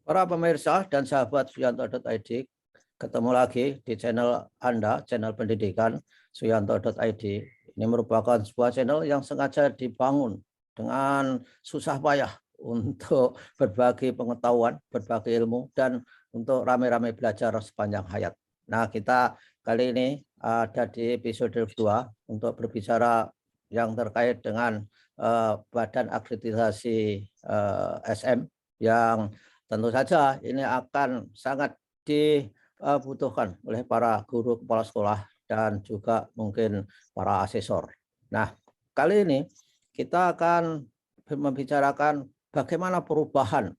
Para pemirsa dan sahabat Suyanto.id, ketemu lagi di channel Anda, channel pendidikan Suyanto.id. Ini merupakan sebuah channel yang sengaja dibangun dengan susah payah untuk berbagi pengetahuan, berbagi ilmu, dan untuk rame-rame belajar sepanjang hayat. Nah, kita kali ini ada di episode 2 untuk berbicara yang terkait dengan Badan Akreditasi SM yang tentu saja ini akan sangat dibutuhkan oleh para guru, kepala sekolah, dan juga mungkin para asesor. Nah, kali ini kita akan membicarakan bagaimana perubahan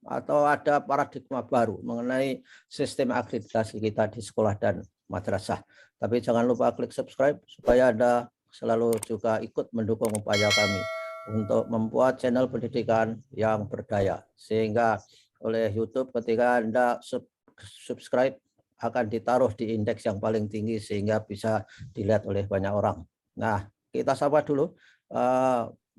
atau ada paradigma baru mengenai sistem akreditasi kita di sekolah dan madrasah. Tapi jangan lupa klik subscribe supaya Anda selalu juga ikut mendukung upaya kami untuk membuat channel pendidikan yang berdaya, sehingga oleh YouTube ketika Anda subscribe akan ditaruh di indeks yang paling tinggi sehingga bisa dilihat oleh banyak orang. Nah, kita sapa dulu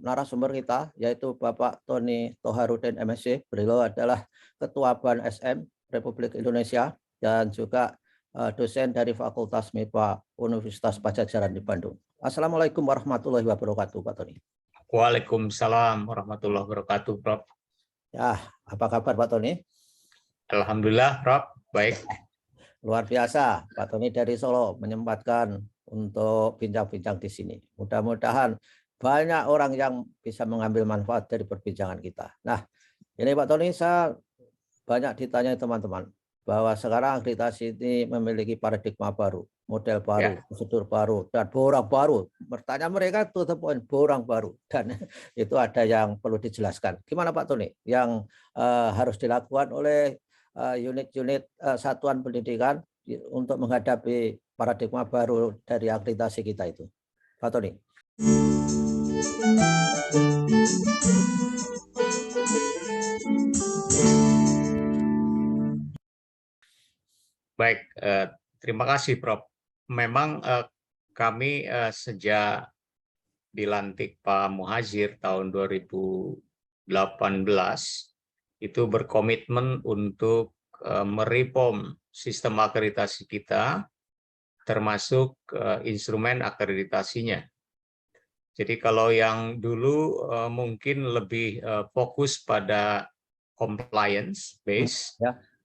narasumber kita, yaitu Bapak Tony Toharudin MSc. Beliau adalah Ketua BAN SM Republik Indonesia dan juga dosen dari Fakultas MIPA Universitas Padjadjaran di Bandung. Assalamualaikum warahmatullahi wabarakatuh, Pak Tony. Waalaikumsalam warahmatullahi wabarakatuh, Prof. Ya, apa kabar Pak Tony? Alhamdulillah, Prof. Baik. Luar biasa, Pak Tony dari Solo menyempatkan untuk bincang-bincang di sini. Mudah-mudahan banyak orang yang bisa mengambil manfaat dari perbincangan kita. Nah, ini Pak Tony, saya banyak ditanya teman-teman bahwa sekarang akreditasi ini memiliki paradigma baru, model baru, prosedur baru, dan borang baru. Bertanya mereka to the point, borang baru. Dan itu ada yang perlu dijelaskan. Gimana Pak Tony yang harus dilakukan oleh unit-unit satuan pendidikan untuk menghadapi paradigma baru dari akreditasi kita itu, Pak Tony? Baik, terima kasih, Prof. Memang kami sejak dilantik Pak Muhadzir tahun 2018 itu berkomitmen untuk mereform sistem akreditasi kita, termasuk instrumen akreditasinya. Jadi kalau yang dulu mungkin lebih fokus pada compliance base,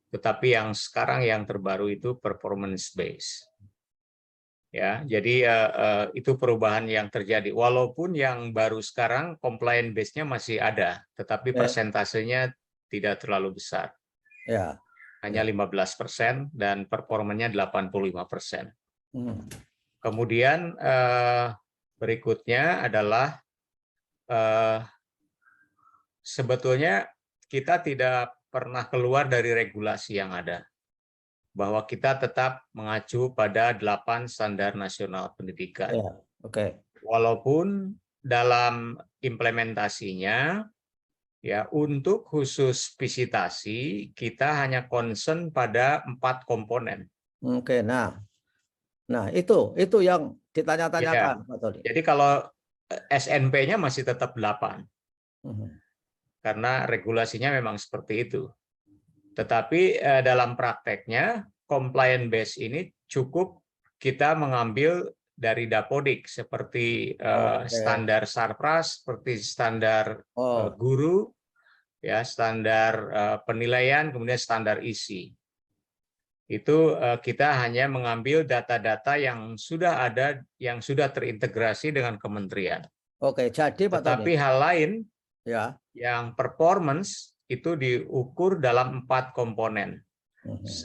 tetapi yang sekarang yang terbaru itu performance base. Ya, jadi itu perubahan yang terjadi. Walaupun yang baru sekarang compliance base-nya masih ada, tetapi persentasenya tidak terlalu besar. Ya. Hanya 15% dan performanya 85%. Kemudian berikutnya adalah sebetulnya kita tidak pernah keluar dari regulasi yang ada, bahwa kita tetap mengacu pada 8 standar nasional pendidikan. Walaupun dalam implementasinya, ya untuk khusus visitasi kita hanya concern pada 4 komponen. Nah itu yang ditanya-tanyakan, Pak Tony. Jadi kalau SNP-nya masih tetap 8. Karena regulasinya memang seperti itu. Tetapi dalam prakteknya, compliance base ini cukup kita mengambil dari Dapodik, seperti standar Sarpras, seperti standar guru, ya standar penilaian, kemudian standar isi. Itu kita hanya mengambil data-data yang sudah ada, yang sudah terintegrasi dengan kementerian. Jadi Pak Tony, tetapi hal lain, yang performance itu diukur dalam 4 komponen.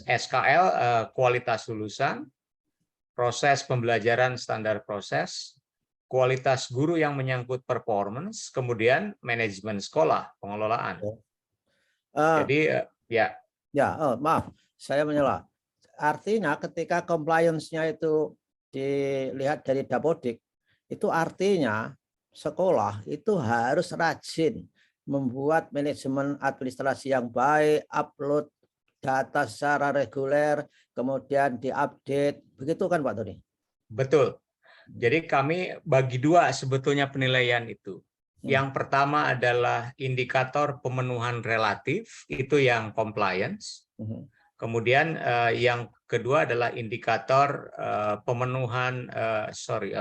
SKL, kualitas lulusan, proses pembelajaran standar proses, kualitas guru yang menyangkut performance, kemudian manajemen sekolah, pengelolaan. Jadi maaf, saya menyela. Artinya ketika compliance-nya itu dilihat dari Dapodik, itu artinya sekolah itu harus rajin membuat manajemen administrasi yang baik, upload data secara reguler, kemudian diupdate, begitu kan Pak Tony? Betul. Jadi kami bagi 2 sebetulnya penilaian itu. Yang pertama adalah indikator pemenuhan relatif, itu yang compliance. Kemudian yang kedua adalah indikator pemenuhan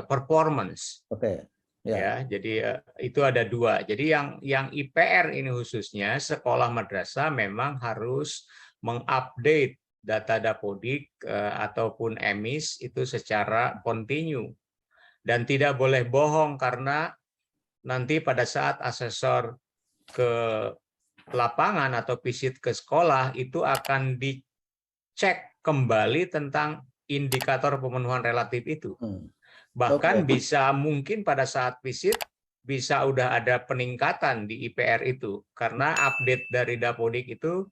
performance. Oke. Ya, jadi itu ada dua. Jadi yang IPR ini khususnya sekolah madrasah memang harus mengupdate data Dapodik ataupun EMIS itu secara kontinu dan tidak boleh bohong, karena nanti pada saat asesor ke lapangan atau visit ke sekolah itu akan dicek kembali tentang indikator pemenuhan relatif itu. Bahkan bisa mungkin pada saat visit bisa udah ada peningkatan di IPR itu, karena update dari Dapodik itu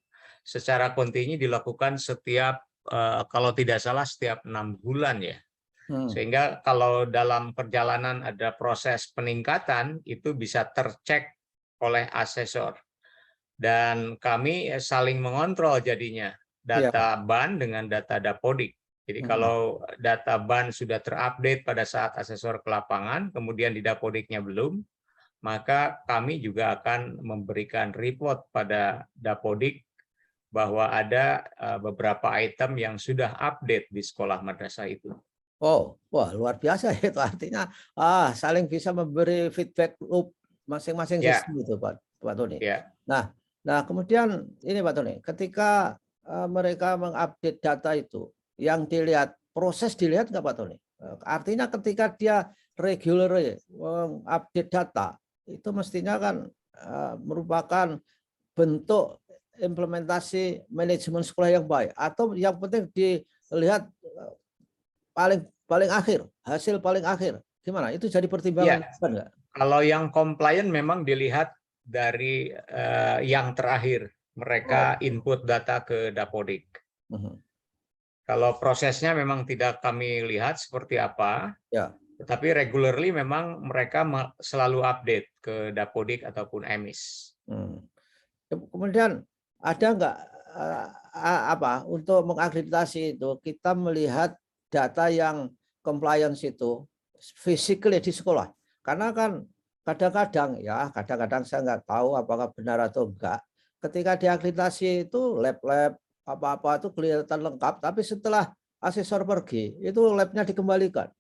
secara kontinu dilakukan setiap kalau tidak salah setiap 6 bulan ya. Sehingga kalau dalam perjalanan ada proses peningkatan itu bisa tercek oleh asesor. Dan kami saling mengontrol jadinya data BAN dengan data Dapodik. Jadi kalau data BAN sudah terupdate pada saat asesor ke lapangan, kemudian di Dapodiknya belum, maka kami juga akan memberikan report pada Dapodik bahwa ada beberapa item yang sudah update di sekolah madrasah itu. Oh, wah luar biasa itu, artinya saling bisa memberi feedback loop masing-masing sistem itu Pak Tony. Nah kemudian ini Pak Tony, ketika mereka mengupdate data itu, yang dilihat proses dilihat nggak Pak Tony? Artinya ketika dia regular mengupdate data itu mestinya kan merupakan bentuk implementasi manajemen sekolah yang baik, atau yang penting dilihat paling akhir, hasil paling akhir, gimana? Itu jadi pertimbangan enggak? Kalau yang compliant memang dilihat dari yang terakhir mereka input data ke Dapodik. Kalau prosesnya memang tidak kami lihat seperti apa, tetapi regularly memang mereka selalu update ke Dapodik ataupun EMIS. Kemudian ada nggak untuk mengakreditasi itu kita melihat data yang compliance itu physically di sekolah, karena kan kadang-kadang saya nggak tahu apakah benar atau enggak, ketika diakreditasi itu lab-lab apa-apa itu kelihatan lengkap, tapi setelah asesor pergi itu labnya dikembalikan.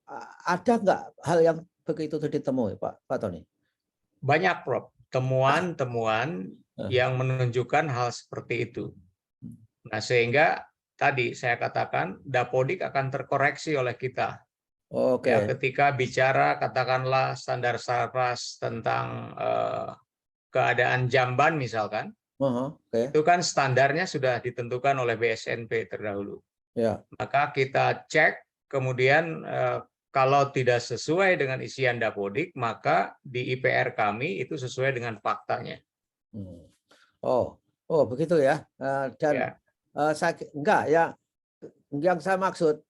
Ada nggak hal yang begitu ditemui Pak Tony? Banyak Prof, temuan-temuan yang menunjukkan hal seperti itu. Nah sehingga tadi saya katakan Dapodik akan terkoreksi oleh kita. Ya, ketika bicara katakanlah standar Sarpras tentang keadaan jamban misalkan, itu kan standarnya sudah ditentukan oleh BSNP terdahulu. Maka kita cek, kemudian kalau tidak sesuai dengan isian Dapodik, maka di IPR kami itu sesuai dengan faktanya. Oh begitu ya. Dan saya enggak ya, yang saya maksud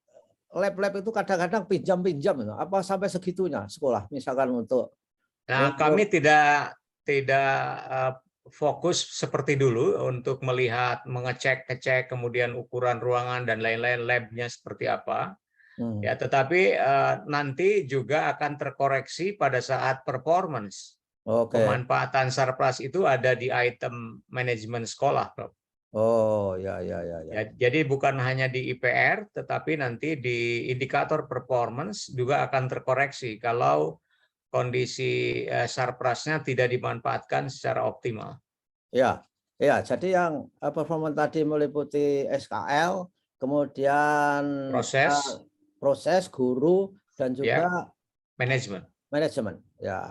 lab-lab itu kadang-kadang pinjam-pinjam, apa sampai segitunya sekolah misalkan untuk. Nah kami tidak fokus seperti dulu untuk melihat, mengecek kemudian ukuran ruangan dan lain-lain labnya seperti apa. Ya, tetapi nanti juga akan terkoreksi pada saat performance. Pemanfaatan Sarpras itu ada di item manajemen sekolah, Prof. Ya. Jadi bukan hanya di IPR, tetapi nanti di indikator performance juga akan terkoreksi kalau kondisi Sarprasnya tidak dimanfaatkan secara optimal. Ya, jadi yang performance tadi meliputi SKL, kemudian proses guru dan juga manajemen. Ya.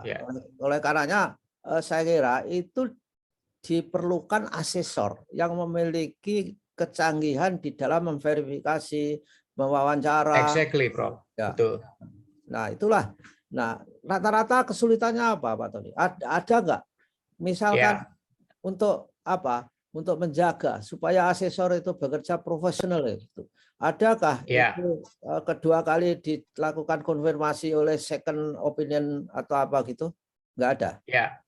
Oleh karenanya saya kira itu diperlukan asesor yang memiliki kecanggihan di dalam memverifikasi, mewawancara. Exactly, Prof. Betul. Nah, itulah. Nah, rata-rata kesulitannya apa, Pak Tony? Ada nggak? Misalkan untuk apa? Untuk menjaga supaya asesor itu bekerja profesional itu. Adakah itu kedua kali dilakukan konfirmasi oleh second opinion atau apa gitu? Nggak ada. Ya.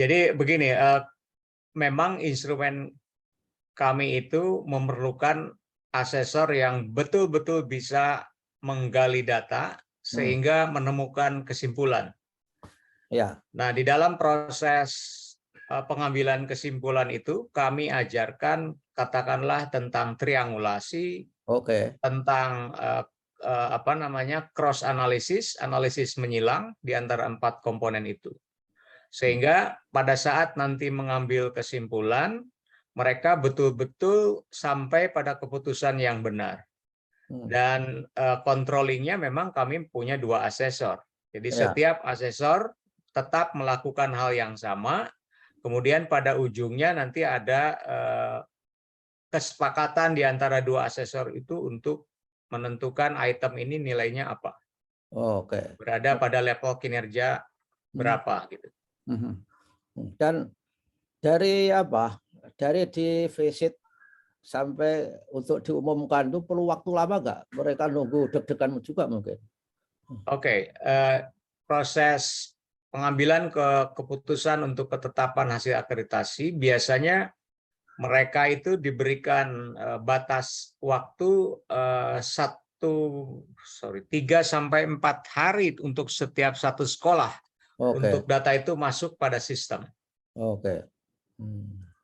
Jadi begini, memang instrumen kami itu memerlukan asesor yang betul-betul bisa menggali data sehingga menemukan kesimpulan. Ya. Nah, di dalam proses pengambilan kesimpulan itu kami ajarkan katakanlah tentang triangulasi, Oke. tentang apa namanya cross analisis, analisis menyilang di antara 4 komponen itu. Sehingga pada saat nanti mengambil kesimpulan, mereka betul-betul sampai pada keputusan yang benar. Dan controllingnya memang kami punya 2 asesor. Jadi Ya. setiap asesor tetap melakukan hal yang sama, kemudian pada ujungnya nanti ada kesepakatan di antara 2 asesor itu untuk menentukan item ini nilainya apa. Oke. Berada pada level kinerja berapa gitu. Dan dari apa? Dari di visit sampai untuk diumumkan itu perlu waktu lama nggak? Mereka nunggu deg-degan juga mungkin. Oke, proses pengambilan keputusan untuk ketetapan hasil akreditasi biasanya mereka itu diberikan batas waktu 3 sampai 4 hari untuk setiap satu sekolah Oke. untuk data itu masuk pada sistem. Oke.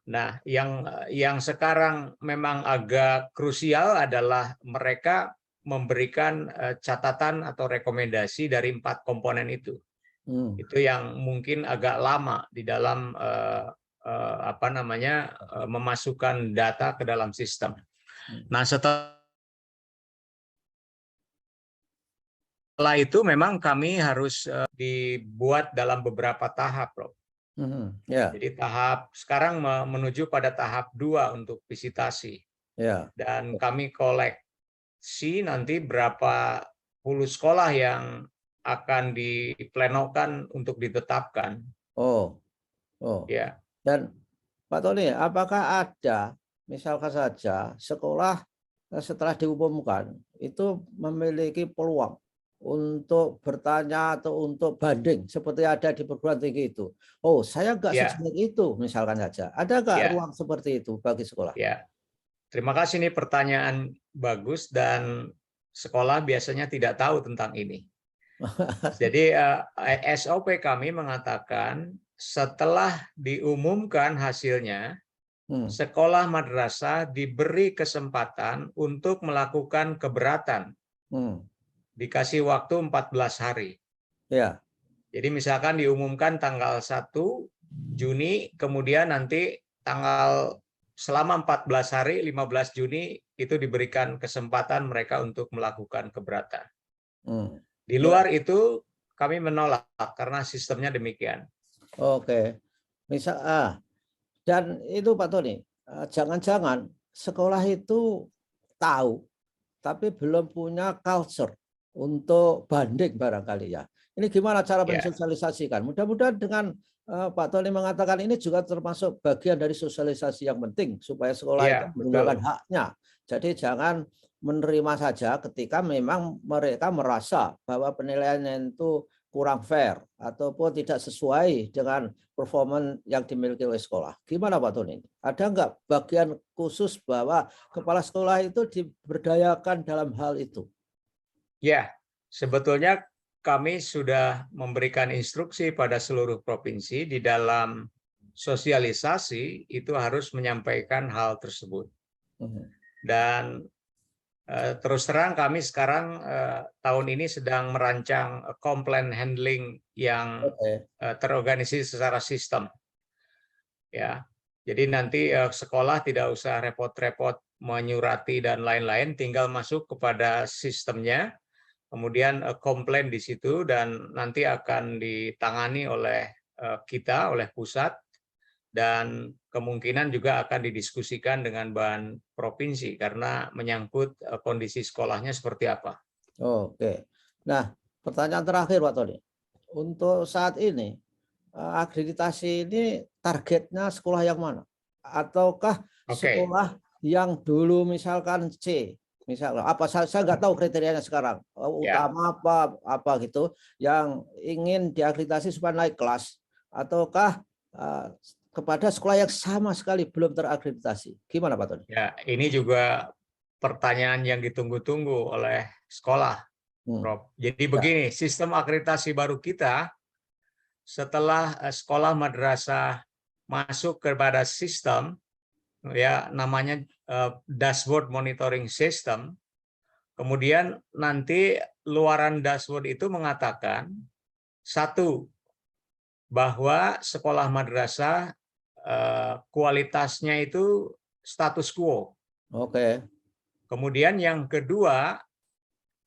Nah, yang sekarang memang agak krusial adalah mereka memberikan catatan atau rekomendasi dari 4 komponen itu. Itu yang mungkin agak lama di dalam apa namanya memasukkan data ke dalam sistem. Nah, setelah itu memang kami harus dibuat dalam beberapa tahap, Prof. Ya. Jadi tahap sekarang menuju pada tahap 2 untuk visitasi. Ya. Dan kami koleksi nanti berapa puluh sekolah yang akan diplenokan untuk ditetapkan. Oh. Ya. Dan Pak Tony, apakah ada misalkan saja sekolah setelah diumumkan itu memiliki peluang untuk bertanya atau untuk banding seperti ada di perguruan tinggi itu? Oh, saya nggak Ya. sejelek itu misalkan saja. Ada nggak Ya. ruang seperti itu bagi sekolah? Ya. Terima kasih, ini pertanyaan bagus dan sekolah biasanya tidak tahu tentang ini. Jadi SOP kami mengatakan setelah diumumkan hasilnya, sekolah madrasah diberi kesempatan untuk melakukan keberatan. Dikasih waktu 14 hari. Ya. Jadi misalkan diumumkan tanggal 1 Juni, kemudian nanti selama 14 hari, 15 Juni itu diberikan kesempatan mereka untuk melakukan keberatan. Di luar itu kami menolak karena sistemnya demikian. Oke. Dan itu Pak Tony, jangan-jangan sekolah itu tahu tapi belum punya culture untuk banding barangkali ya. Ini gimana cara mensosialisasikan? Mudah-mudahan dengan Pak Tony mengatakan ini juga termasuk bagian dari sosialisasi yang penting supaya sekolah itu menggunakan haknya. Jadi jangan menerima saja ketika memang mereka merasa bahwa penilaiannya itu kurang fair ataupun tidak sesuai dengan performa yang dimiliki oleh sekolah. Gimana Pak Tony? Ada nggak bagian khusus bahwa kepala sekolah itu diberdayakan dalam hal itu? Ya, sebetulnya kami sudah memberikan instruksi pada seluruh provinsi di dalam sosialisasi itu harus menyampaikan hal tersebut. Dan terus terang kami sekarang tahun ini sedang merancang complaint handling yang terorganisir secara sistem. Ya, jadi nanti sekolah tidak usah repot-repot menyurati dan lain-lain, tinggal masuk kepada sistemnya, kemudian komplain di situ dan nanti akan ditangani oleh kita, oleh pusat, dan kemungkinan juga akan didiskusikan dengan bahan provinsi karena menyangkut kondisi sekolahnya seperti apa. Oke. Nah, pertanyaan terakhir Pak Tony. Untuk saat ini, akreditasi ini targetnya sekolah yang mana? Ataukah sekolah yang dulu misalkan C, misalnya apa saya nggak tahu kriterianya sekarang, utama apa gitu, yang ingin diakreditasi supaya naik kelas, ataukah kepada sekolah yang sama sekali belum terakreditasi? Gimana Pak Tony? Ya, ini juga pertanyaan yang ditunggu-tunggu oleh sekolah, Prof. Jadi begini, sistem akreditasi baru kita setelah sekolah madrasah masuk kepada sistem, ya namanya dashboard monitoring system, kemudian nanti luaran dashboard itu mengatakan, satu, bahwa sekolah madrasah kualitasnya itu status quo. Oke. Kemudian yang kedua,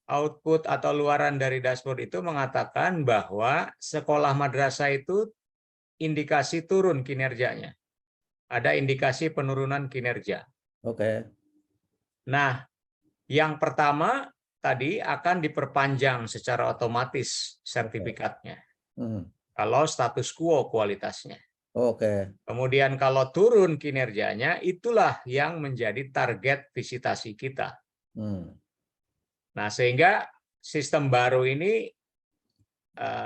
output atau luaran dari dashboard itu mengatakan bahwa sekolah madrasah itu indikasi turun kinerjanya. Ada indikasi penurunan kinerja. Oke. Nah, yang pertama tadi akan diperpanjang secara otomatis sertifikatnya. Kalau status quo kualitasnya. Oke. Kemudian kalau turun kinerjanya, itulah yang menjadi target visitasi kita. Nah, sehingga sistem baru ini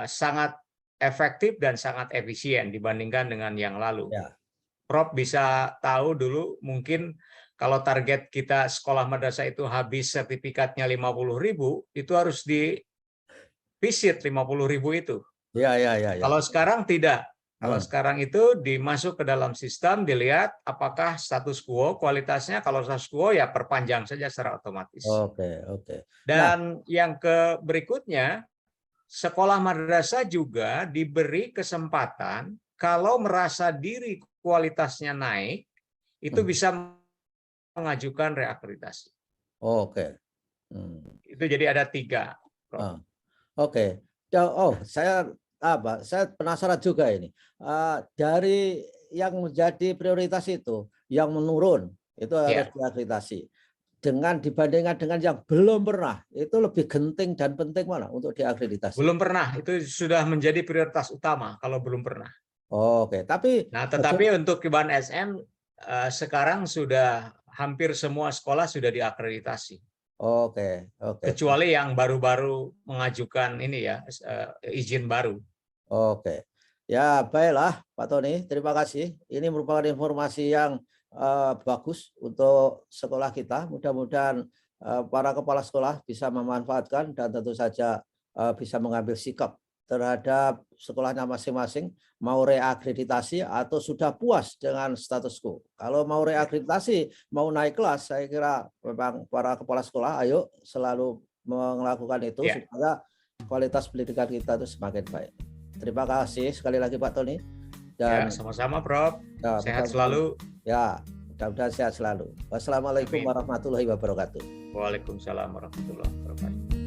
sangat efektif dan sangat efisien dibandingkan dengan yang lalu. Ya. Prof bisa tahu dulu mungkin kalau target kita sekolah madrasah itu habis sertifikatnya 50.000, itu harus divisit 50.000 itu. Ya. Kalau sekarang tidak. Kalau sekarang itu dimasuk ke dalam sistem, dilihat apakah status quo kualitasnya. Kalau status quo ya perpanjang saja secara otomatis. Oke. Dan yang berikutnya, sekolah madrasah juga diberi kesempatan kalau merasa diri kualitasnya naik, itu bisa mengajukan reakreditasi. Oke. Itu jadi ada 3. Oke. Oh, saya penasaran juga ini. Dari yang menjadi prioritas itu, yang menurun, itu harus diakreditasi. Dibandingkan dengan yang belum pernah, itu lebih genting dan penting mana untuk diakreditasi? Belum pernah, itu sudah menjadi prioritas utama kalau belum pernah. Oke, tapi untuk IBAN SM sekarang sudah hampir semua sekolah sudah diakreditasi. Oke. Kecuali yang baru-baru mengajukan ini ya, izin baru. Oke. Ya, baiklah Pak Tony, terima kasih. Ini merupakan informasi yang bagus untuk sekolah kita. Mudah-mudahan para kepala sekolah bisa memanfaatkan dan tentu saja bisa mengambil sikap terhadap sekolahnya masing-masing, mau reakreditasi atau sudah puas dengan status quo. Kalau mau reakreditasi, mau naik kelas, saya kira memang para kepala sekolah ayo selalu melakukan itu supaya kualitas pendidikan kita itu semakin baik. Terima kasih sekali lagi Pak Tony. Dan sama-sama Prof. Sehat selalu. Ya, mudah-mudahan sehat selalu. Wassalamualaikum warahmatullahi wabarakatuh. Waalaikumsalam warahmatullahi wabarakatuh.